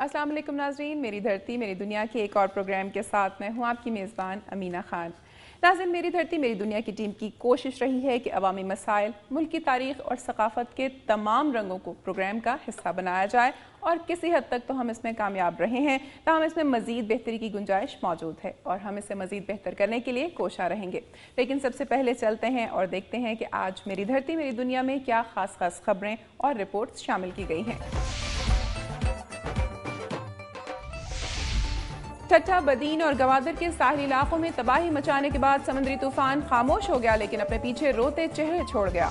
السلام علیکم ناظرین، میری دھرتی میری دنیا کے ایک اور پروگرام کے ساتھ میں ہوں آپ کی میزبان امینہ خان۔ ناظرین، میری دھرتی میری دنیا کی ٹیم کی کوشش رہی ہے کہ عوامی مسائل، ملک کی تاریخ اور ثقافت کے تمام رنگوں کو پروگرام کا حصہ بنایا جائے، اور کسی حد تک تو ہم اس میں کامیاب رہے ہیں، تاہم اس میں مزید بہتری کی گنجائش موجود ہے اور ہم اسے مزید بہتر کرنے کے لیے کوشاں رہیں گے۔ لیکن سب سے پہلے چلتے ہیں اور دیکھتے ہیں کہ آج میری دھرتی میری دنیا میں کیا خاص خبریں اور رپورٹس شامل کی گئی ہیں۔ ٹھٹھہ، بدین اور گوادر کے ساحلی علاقوں میں تباہی مچانے کے بعد سمندری طوفان خاموش ہو گیا، لیکن اپنے پیچھے روتے چہرے چھوڑ گیا۔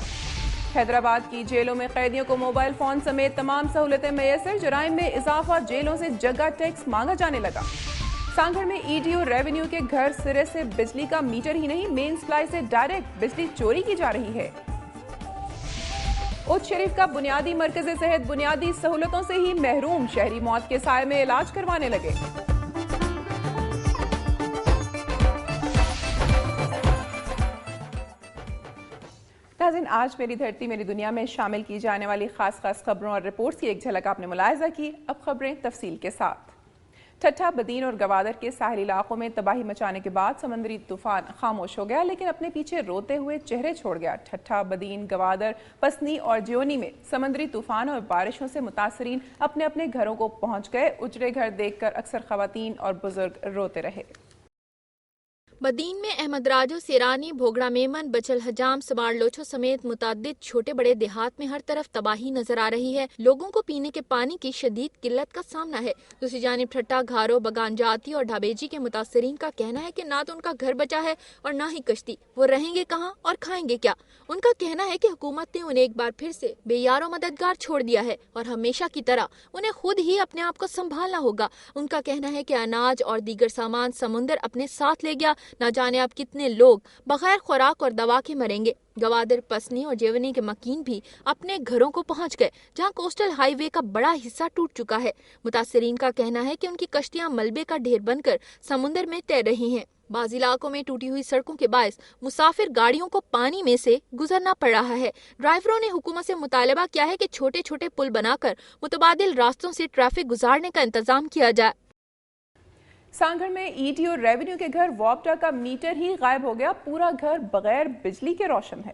حیدرآباد کی جیلوں میں قیدیوں کو موبائل فون سمیت تمام سہولتیں میسر، جرائم میں اضافہ، جیلوں سے جگہ ٹیکس مانگا جانے لگا۔ سانگھڑ میں ای ڈی او ریونیو کے گھر سرے سے بجلی کا میٹر ہی نہیں، مین سپلائی سے ڈائریکٹ بجلی چوری کی جا رہی ہے۔ اودھ شریف کا بنیادی مرکز صحت بنیادی سہولتوں سے ہی محروم، شہری موت کے سائے میں علاج کروانے لگے۔ ناظرین، آج میری دھرتی میری دنیا میں شامل کی جانے والی خاص خبروں اور رپورٹس کی ایک جھلک آپ نے ملاحظہ کی۔ اب خبریں تفصیل کے ساتھ۔ ٹھٹھہ، بدین اور گوادر کے ساحلی علاقوں میں تباہی مچانے کے بعد سمندری طوفان خاموش ہو گیا، لیکن اپنے پیچھے روتے ہوئے چہرے چھوڑ گیا۔ ٹھٹھہ، بدین، گوادر، پسنی اور جیونی میں سمندری طوفان اور بارشوں سے متاثرین اپنے اپنے گھروں کو پہنچ گئے۔ اجڑے گھر دیکھ کر اکثر خواتین اور بزرگ روتے رہے۔ بدین میں احمد راجو، سیرانی، بھوگڑا میمن، بچل حجام، سباڑ لوچھو سمیت متعدد چھوٹے بڑے دیہات میں ہر طرف تباہی نظر آ رہی ہے۔ لوگوں کو پینے کے پانی کی شدید قلت کا سامنا ہے۔ دوسری جانب ٹھٹھہ، گھارو، بگان جاتی اور ڈھابیجی کے متاثرین کا کہنا ہے کہ نہ تو ان کا گھر بچا ہے اور نہ ہی کشتی، وہ رہیں گے کہاں اور کھائیں گے کیا۔ ان کا کہنا ہے کہ حکومت نے انہیں ایک بار پھر سے بے یار و مددگار چھوڑ دیا ہے اور ہمیشہ کی طرح انہیں خود ہی اپنے آپ کو سنبھالنا ہوگا۔ ان کا کہنا ہے کہ اناج اور دیگر سامان سمندر اپنے ساتھ لے گیا، نہ جانے اب کتنے لوگ بغیر خوراک اور دوا کے مریں گے۔ گوادر، پسنی اور جیونی کے مکین بھی اپنے گھروں کو پہنچ گئے، جہاں کوسٹل ہائی وے کا بڑا حصہ ٹوٹ چکا ہے۔ متاثرین کا کہنا ہے کہ ان کی کشتیاں ملبے کا ڈھیر بن کر سمندر میں تیر رہی ہیں۔ بعض علاقوں میں ٹوٹی ہوئی سڑکوں کے باعث مسافر گاڑیوں کو پانی میں سے گزرنا پڑ رہا ہے۔ ڈرائیوروں نے حکومت سے مطالبہ کیا ہے کہ چھوٹے چھوٹے پل بنا کر متبادل راستوں سے ٹریفک گزارنے کا انتظام کیا جائے۔ سانگھڑ میں ای ڈی او ریونیو کے گھر وابٹا کا میٹر ہی غائب ہو گیا، پورا گھر بغیر بجلی کے روشن ہے۔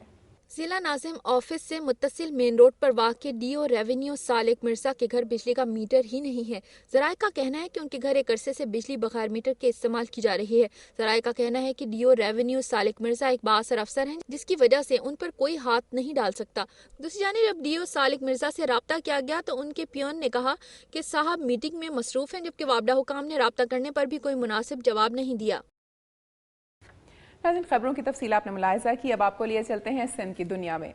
ضلع ناظم آفس سے متصل مین روڈ پر واقع ڈی او ریونیو سالک مرزا کے گھر بجلی کا میٹر ہی نہیں ہے۔ ذرائع کا کہنا ہے کہ ان کے گھر ایک عرصے سے بجلی بغیر میٹر کے استعمال کی جا رہی ہے۔ ذرائع کا کہنا ہے کہ ڈی او ریونیو سالک مرزا ایک بااثر افسر ہیں، جس کی وجہ سے ان پر کوئی ہاتھ نہیں ڈال سکتا۔ دوسری جانب جب ڈی او سالک مرزا سے رابطہ کیا گیا تو ان کے پیون نے کہا کہ صاحب میٹنگ میں مصروف ہیں، جبکہ وابڈا حکام نے رابطہ کرنے پر بھی کوئی مناسب جواب نہیں دیا۔ ناظرین، خبروں کی تفصیل آپ نے ملاحظہ کی۔ اب آپ کو لیے چلتے ہیں سندھ کی دنیا میں۔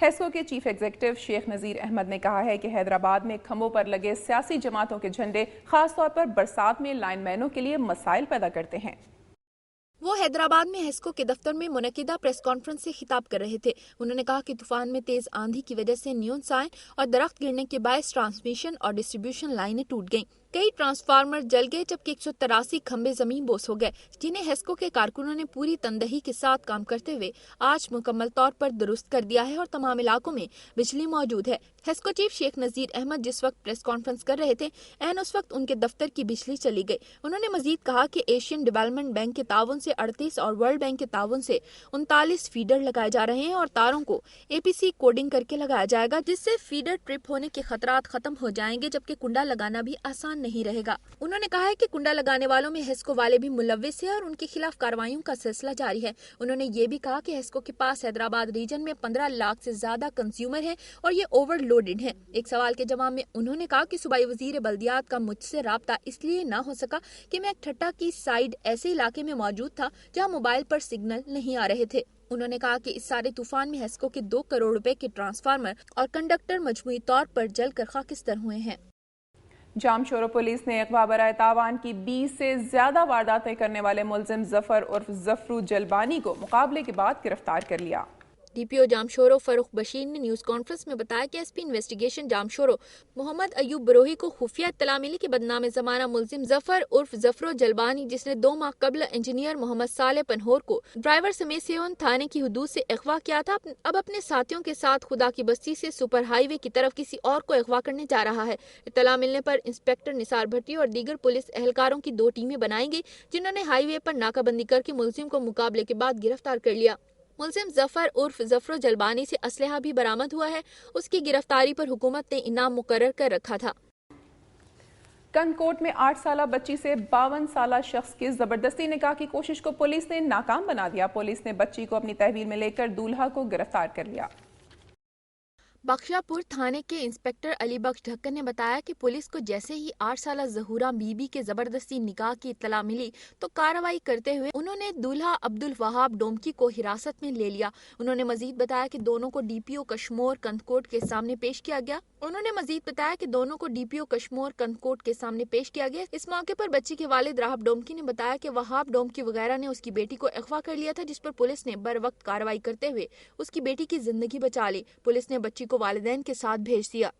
ہیسکو کے چیف ایگزیکٹو شیخ نذیر احمد نے کہا ہے کہ حیدرآباد میں کھمبوں پر لگے سیاسی جماعتوں کے جھنڈے خاص طور پر برسات میں لائن مینوں کے لیے مسائل پیدا کرتے ہیں۔ وہ حیدرآباد میں ہیسکو کے دفتر میں منعقدہ پریس کانفرنس سے خطاب کر رہے تھے۔ انہوں نے کہا کہ طوفان میں تیز آندھی کی وجہ سے نیون سائن اور درخت گرنے کے باعث ٹرانسمیشن اور ڈسٹریبیوشن لائنیں ٹوٹ گئیں۔ کئی ٹرانسفارمر جل گئے، جبکہ 183 کھمبے زمین بوس ہو گئے، جنہیں ہیسکو کے کارکنوں نے پوری تندہی کے ساتھ کام کرتے ہوئے آج مکمل طور پر درست کر دیا ہے اور تمام علاقوں میں بجلی موجود ہے۔ ہیسکو چیف شیخ نذیر احمد جس وقت پریس کانفرنس کر رہے تھے، عین اس وقت ان کے دفتر کی بجلی چلی گئی۔ انہوں نے مزید کہا کہ ایشین ڈیولپمنٹ بینک کے تعاون سے 38 اور ورلڈ بینک کے تعاون سے 39 فیڈر لگائے جا رہے ہیں اور تاروں کو اے پی سی کوڈنگ کر کے لگایا جائے گا، جس سے فیڈر ٹرپ ہونے کے خطرات ختم ہو جائیں گے، جبکہ کنڈا لگانا بھی آسان نہیں رہے گا۔ انہوں نے کہا ہے کہ کنڈا لگانے والوں میں ہیسکو والے بھی ملوث ہیں اور ان کے خلاف کارروائیوں کا سلسلہ جاری ہے۔ انہوں نے یہ بھی کہا کہ ہیسکو کے پاس حیدرآباد ریجن میں 15 لاکھ سے زیادہ کنزیومر ہیں اور یہ اوور لوڈڈ ہیں۔ ایک سوال کے جواب میں انہوں نے کہا کہ صوبائی وزیر بلدیات کا مجھ سے رابطہ اس لیے نہ ہو سکا کہ میں ٹھٹھہ کی سائیڈ ایسے علاقے میں موجود تھا جہاں موبائل پر سگنل نہیں آ رہے تھے۔ انہوں نے کہا کہ اس سارے طوفان میں ہیسکو کے 2 کروڑ روپے کے ٹرانسفارمر اور کنڈکٹر مجموعی طور پر جل کر خاکستر ہوئے ہیں۔ جام شورو پولیس نے اغوا برائے تاوان کی 20 سے زیادہ وارداتیں کرنے والے ملزم ظفر عرف ظفرو جلبانی کو مقابلے کے بعد گرفتار کر لیا۔ DPO जामशोरो फरूख बशीर ने न्यूज़ कॉन्फ्रेंस में बताया कि SP इन्वेस्टिगेशन जामशोरो मोहम्मद अयूब बरोही को खुफिया इत्तला मिली कि बदनाम ज़माना मुलजिम जफर उर्फ जफरो जलबानी, जिसने 2 माह कबल इंजीनियर मोहम्मद साले पनहोर को ड्राइवर समेत सेवन थाने की हदूद से अगवा किया था, अब अपने साथियों के साथ खुदा की बस्ती से सुपर हाईवे की तरफ किसी और को अगवा करने जा रहा है। इत्तला मिलने पर इंस्पेक्टर निसार भट्टी और दीगर पुलिस एहलकारों की 2 टीमें बनाई गई, जिन्होंने हाईवे पर नाकाबंदी करके मुलजिम को मुकाबले के बाद गिरफ्तार कर लिया। मुलजिम जफर उर्फ जफरो जलबानी से असलहा भी बरामद हुआ है। उसकी गिरफ्तारी पर हुकूमत ने इनाम मुकर्रर कर रखा था। कंदकोट में 8 साला बच्ची से 52 साला शख्स की जबरदस्ती निकाह की कोशिश को पुलिस ने नाकाम बना दिया। पुलिस ने बच्ची को अपनी तहवील में लेकर दूल्हा को गिरफ्तार कर लिया। बख्शापुर थाने के इंस्पेक्टर अली बख्श ढक्कन ने बताया कि पुलिस को जैसे ही 8 साला जहूरा बीबी के जबरदस्ती निकाह की इत्तला मिली तो कार्रवाई करते हुए उन्होंने दूल्हा अब्दुल वहाब डोमकी को हिरासत में ले लिया। उन्होंने मजीद बताया कि दोनों को DPO कश्मोर कंदकोट के सामने पेश किया गया। इस मौके पर बच्ची के वालिद राहब डोमकी ने बताया कि वहाब डोमकी वगैरह ने उसकी बेटी को अगवा कर लिया था, जिस पर पुलिस ने बर वक्त कार्रवाई करते हुए उसकी बेटी की जिंदगी बचा ली। पुलिस ने बच्ची को वालिदैन के साथ भेज दिया।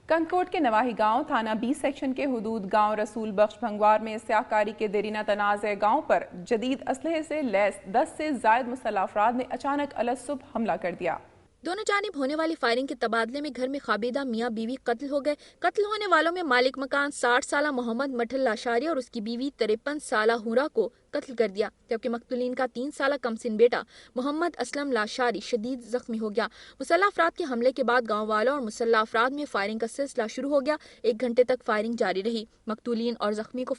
कंदकोट के नवाही गांव थाना 20 सेक्शन के हुदूद गांव रसूल बख्श भंगवार में स्याहकारी के देरीना तनाज़ गांव पर जदीद असलहे से लैस 10 से जायद मुसल्लह अफराद ने अचानक अलसुबह हमला कर दिया। दोनों जानिब होने वाली फायरिंग के तबादले में घर में खाबिदा मियाँ बीवी कत्ल हो गए। कत्ल होने वालों में मालिक मकान 60 साला मोहम्मद मठल लाशारी और उसकी बीवी 53 साला हुरा को कत्ल कर दिया, जबकि मकतूलीन का 3 साला कमसिन बेटा मोहम्मद असलम लाशारी शदीद जख्मी हो गया। मुसल्लह अफराद के हमले के बाद गाँव वालों और मुसल्लह अफराद में फायरिंग का सिलसिला शुरू हो गया। 1 घंटे तक फायरिंग जारी रही। मकतूलीन और जख्मी को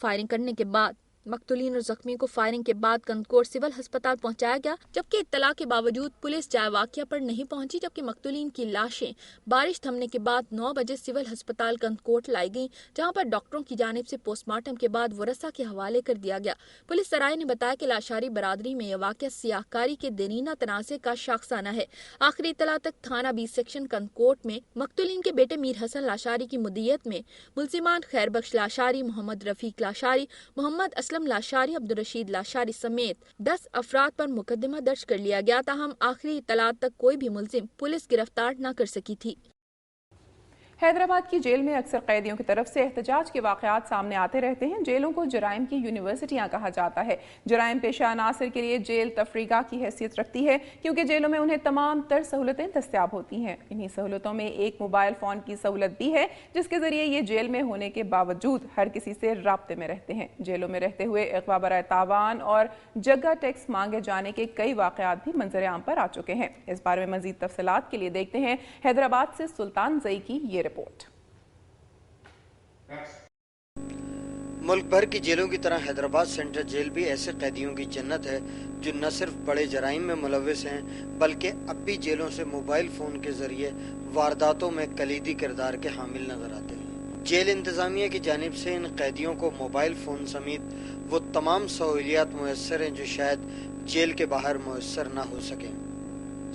फायरिंग के बाद कंदकोट सिविल अस्पताल पहुंचाया गया, जबकि इत्तला के बावजूद पुलिस जाए वाक़िया पर नहीं पहुंची। जबकि मकतूलीन की लाशें बारिश थमने के बाद 9 बजे सिविल अस्पताल कंदकोट लाई गईं, जहां पर डॉक्टरों की जानिब से पोस्टमार्टम के बाद वरसा के हवाले कर दिया गया। पुलिस सराय ने बताया कि लाशारी बरादरी में यह वाक़िया सियाहकारी के देरीना तनाज़े का शाखसाना है। आखिरी इत्तला तक थाना 20 सेक्शन कंदकोट में मकतूलीन के बेटे मीर हसन लाशारी की मुद्दियत में मुल्जिमान खैर बख्श लाशारी, मोहम्मद रफीक लाशारी, मोहम्मद असलम लाशारी, अब्दुल रशीद लाशारी समेत 10 अफराद पर मुकदमा दर्ज कर लिया गया। ताहम आखिरी इत्तलात तक कोई भी मुल्जिम पुलिस गिरफ्तार न कर सकी थी। हैदराबाद की जेल में अक्सर कैदियों की तरफ से एहतजाज के वाक़यात सामने आते रहते हैं। जेलों को जराइम की यूनिवर्सिटियां कहा जाता है। जराइम पेशा अनासर के लिए जेल तफरीगा की हैसियत रखती है, क्योंकि जेलों में उन्हें तमाम तर सहूलतें दस्तियाब होती हैं। इन्हीं सहूलतों में एक मोबाइल फ़ोन की सहूलत भी है, जिसके ज़रिए ये जेल में होने के बावजूद हर किसी से राब्ते में रहते हैं। जेलों में रहते हुए अगवा बराए तावान और जगह टैक्स मांगे जाने के कई वाक़यात भी मंजर आम पर आ चुके हैं। इस बारे में मज़ीद तफसीलात के लिए देखते हैं हैदराबाद से सुल्तान जई की ये रिपोर्ट। मुल्क भर की जेलों की तरह हैदराबाद सेंट्रल जेल भी ऐसे कैदियों की जन्नत है जो न सिर्फ बड़े जराइम में मुलव्विस हैं, बल्कि अब भी जेलों से मोबाइल फ़ोन के ज़रिए वारदातों में कलीदी किरदार के हामिल नजर आते हैं। जेल इंतज़ामिया की जानिब से इन कैदियों को मोबाइल फ़ोन समेत वो तमाम सहूलियात मुयस्सर हैं जो शायद जेल के बाहर मुयस्सर ना हो सकें।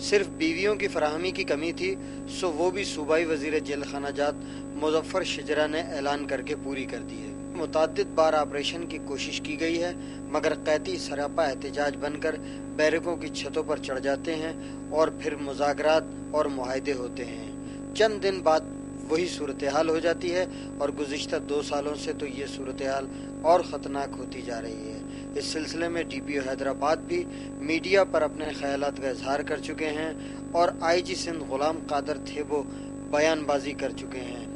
सिर्फ बीवियों की फराहमी की कमी थी, सो वो भी सूबाई वजीर जेल खानाजात मुजफ्फर शिजरा ने ऐलान करके पूरी कर दी है। मुतअद्दिद बार ऑपरेशन की कोशिश की गई है, मगर कैदी सरापा एहतजाज बनकर बैरकों की छतों पर चढ़ जाते हैं और फिर मुज़ाकरात और मुआहदे होते हैं। चंद दिन बाद वही सूरत हाल हो जाती है और गुज़िश्ता 2 सालों से तो ये सूरत हाल और ख़तरनाक होती जा रही है। इस सिलसिले में DPO हैदराबाद भी मीडिया पर अपने ख्यालात का इजहार कर चुके हैं और IG सिंध गुलाम कादर थेबो बयानबाजी कर चुके हैं।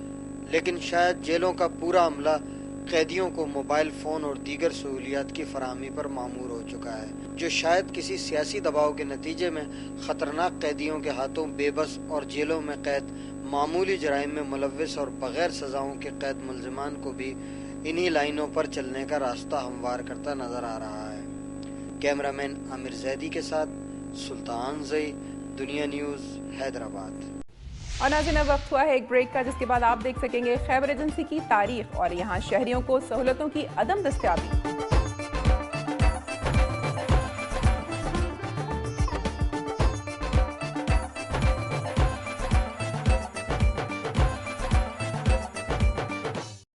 लेकिन शायद जेलों का पूरा अमला कैदियों को मोबाइल फ़ोन और दीगर सहूलियात की फराहमी पर मामूर हो चुका है, जो शायद किसी सियासी दबाव के नतीजे में ख़तरनाक कैदियों के हाथों बेबस और जेलों में कैद मामूली जराइम में मुलव्विस और बग़ैर सज़ाओं के कैद मुल्ज़िमान को भी इन्हीं लाइनों पर चलने का रास्ता हमवार करता नजर आ रहा है। कैमरामैन आमिर जैदी के साथ सुल्तान जई, दुनिया न्यूज़, हैदराबाद। और नाज़रीन, अब वक्त हुआ है एक ब्रेक का, जिसके बाद आप देख सकेंगे खैबर एजेंसी की तारीख और यहाँ शहरियों को सहूलतों की अदम दस्तयाबी।